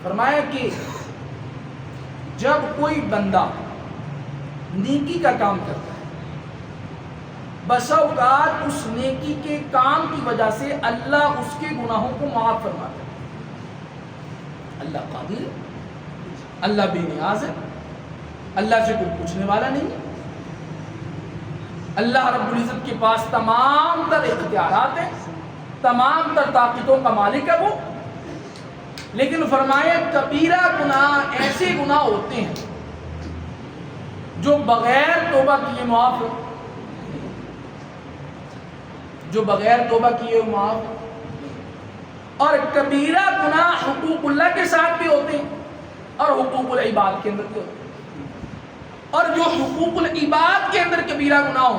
فرمایا کہ جب کوئی بندہ نیکی کا کام کرتا ہے، بسا اوقات اس نیکی کے کام کی وجہ سے اللہ اس کے گناہوں کو معاف فرماتا ہے۔ اللہ قادر ہے، اللہ بے نیاز ہے، اللہ سے کوئی پوچھنے والا نہیں ہے، اللہ رب العزت کے پاس تمام تر اختیارات ہیں، تمام تر طاقتوں کا مالک ہے وہ۔ لیکن فرمایا کبیرہ گناہ ایسے گناہ ہوتے ہیں جو بغیر توبہ کیے معاف ہو، جو بغیر توبہ کیے معاف، اور کبیرہ گناہ حقوق اللہ کے ساتھ بھی ہوتے ہیں اور حقوق العباد کے اندر بھی ہوتے ہیں۔ اور جو حقوق العباد کے اندر کبیرہ گناہ ہو،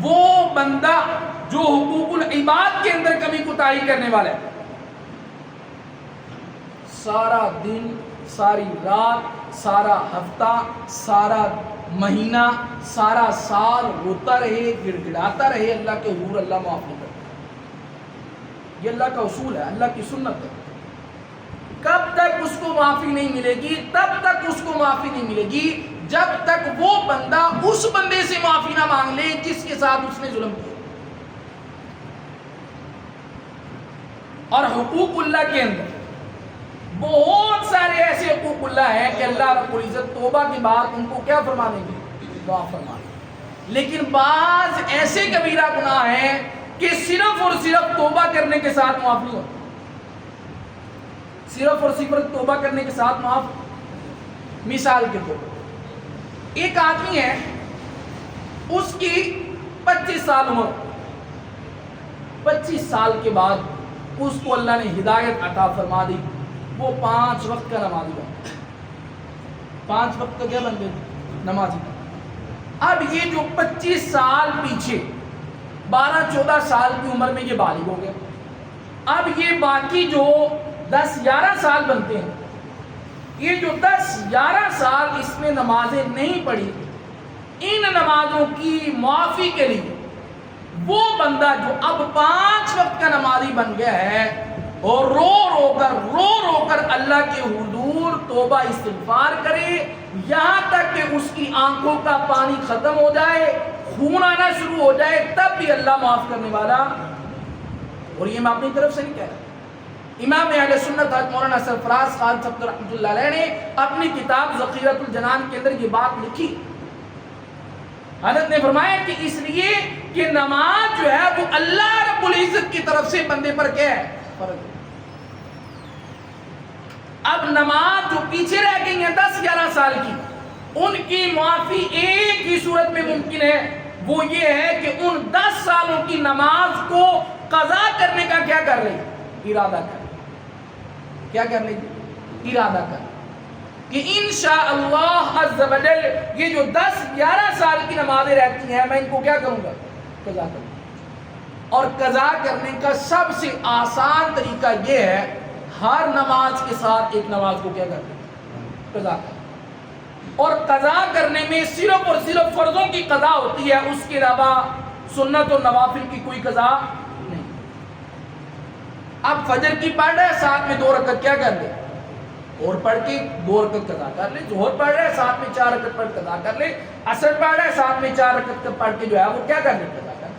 وہ بندہ جو حقوق العباد کے اندر کمی کوتاہی کرنے والا ہے، سارا دن، ساری رات، سارا ہفتہ، سارا مہینہ، سارا سال روتا رہے، گڑ گڑاتا رہے، اللہ کے حضور اللہ معاف نہیں کرتا۔ یہ اللہ کا اصول ہے، اللہ کی سنت ہے۔ کب تک اس کو معافی نہیں ملے گی؟ تب تک اس کو معافی نہیں ملے گی جب تک وہ بندہ اس بندے سے معافی نہ مانگ لے جس کے ساتھ اس نے ظلم کیا۔ اور حقوق اللہ کے اندر بہت سارے ایسے حقوق اللہ ہیں کہ اللہ رب العزت توبہ کے بعد ان کو کیا فرما دیں گے؟ معاف فرما دیں گے۔ لیکن بعض ایسے کبیرہ گناہ ہیں کہ صرف اور صرف توبہ کرنے کے ساتھ معاف نہیں ہوتا، صرف اور صرف توبہ کرنے کے ساتھ معاف۔ مثال کے طور پر ایک آدمی ہے، اس کی 25 سال عمر، 25 سال کے بعد اس کو اللہ نے ہدایت عطا فرما دی، وہ 5 وقت کا نمازی بن، 5 وقت کا کیا بن گئے؟ نمازی بن۔ اب یہ جو 25 سال پیچھے 12-14 سال کی عمر میں یہ بالغ ہو گیا، اب یہ باقی جو 10-11 سال بنتے ہیں، یہ جو 10-11 سال اس میں نمازیں نہیں پڑھی، ان نمازوں کی معافی کے لیے وہ بندہ جو اب 5 وقت کا نمازی بن گیا ہے اور رو رو کر اللہ کے حضور توبہ استغفار کرے، یہاں تک کہ اس کی آنکھوں کا پانی ختم ہو جائے، خون آنا شروع ہو جائے، تب بھی اللہ معاف کرنے والا۔ اور یہ میں اپنی طرف سے نہیں کہہ رہا، امام اہل سنت حضرت مولانا سرفراز خان صاحب رحمۃ اللہ علیہ نے اپنی کتاب ذخیرۃ الجنان کے اندر یہ بات لکھی۔ حضرت نے فرمایا کہ اس لیے کہ نماز جو ہے وہ اللہ رب العزت کی طرف سے بندے پر کیا ہے؟ فرض ہے۔ اب نماز جو پیچھے رہ گئی ہیں 10-11 سال کی، ان کی معافی ایک ہی صورت میں ممکن ہے، وہ یہ ہے کہ ان 10 سالوں کی نماز کو قضا کرنے کا کیا کر لیں؟ ارادہ کر، کیا کر لیں؟ ارادہ کر کہ انشاءاللہ عز و جل یہ جو 10-11 سال کی نمازیں رہتی ہیں میں ان کو کیا کروں گا؟ قضا کروں گا۔ اور قضا کرنے کا سب سے آسان طریقہ یہ ہے، ہر نماز کے ساتھ ایک نماز کو کیا کرتے ہیں؟ قضا کریں۔ اور قضا کرنے میں صرف اور صرف فرضوں کی قضا ہوتی ہے، اس کے علاوہ سنت اور نوافل کی کوئی قضا نہیں۔ اب فجر کی پڑھ رہے ہیں، ساتھ میں 2 رکعت کیا کر لیں؟ اور پڑھ کے 2 رکعت قضا کر لیں۔ ظہر پڑھ رہے ہیں، ساتھ میں 4 رکعت پڑھ قضا کر لیں۔ عصر پڑھ رہے ہیں، ساتھ میں 4 رکعت پڑھ کے جو ہے وہ کیا کر لیں؟ قضا کر لیں۔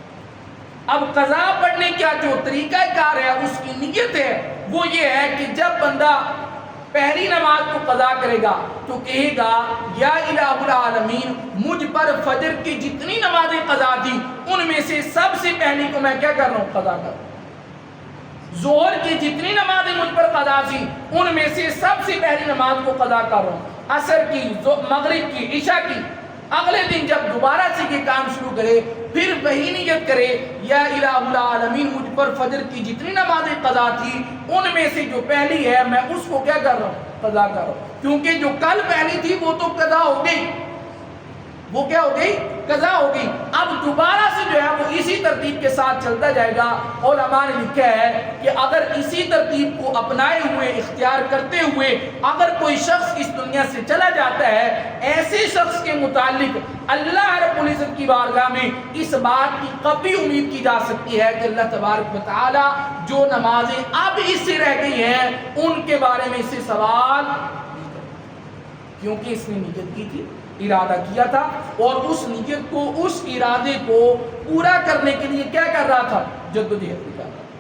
اب قضا پڑھنے کا جو طریقہ کار ہے، اس کی نیت ہے وہ یہ ہے کہ جب بندہ پہلی نماز کو قضا کرے گا تو کہے گا یا الہ العالمین، مجھ پر فجر کی جتنی نمازیں قضا تھی ان میں سے سب سے پہلی کو میں کیا کر رہا ہوں؟ قضا کر رہا ہوں۔ ظہر کی جتنی نمازیں مجھ پر قضا تھی ان میں سے سب سے پہلی نماز کو قضا کر رہا ہوں۔ عصر کی، مغرب کی، عشاء کی، اگلے دن جب دوبارہ سے یہ کام شروع کرے پھر وہی نیت کرے یا الہ العالمین، مجھ پر فجر کی جتنی نمازیں قضا تھی ان میں سے جو پہلی ہے میں اس کو کیا کر رہا ہوں؟ قضا کر رہا ہوں۔ کیونکہ جو کل پہلی تھی وہ تو قضا ہو گئی، وہ کیا ہو گئی؟ قضا ہو گئی۔ اب دوبارہ سے جو ہے وہ اسی ترتیب کے ساتھ چلتا جائے گا۔ علماء نے لکھا ہے کہ اگر اسی ترتیب کو اپنائے ہوئے، اختیار کرتے ہوئے اگر کوئی شخص اس دنیا سے چلا جاتا ہے، ایسے شخص کے متعلق اللہ رب العزت کی بارگاہ میں اس بات کی قطعی امید کی جا سکتی ہے کہ اللہ تبارک و تعالی جو نمازیں اب اس سے رہ گئی ہیں ان کے بارے میں اس سے سوال نہیں کرے، کیونکہ اس نے نیت کی تھی، ارادہ کیا تھا، اور اس نیت کو، اس ارادے کو پورا کرنے کے لیے کیا کر رہا تھا؟ جدوجہد کر رہا تھا۔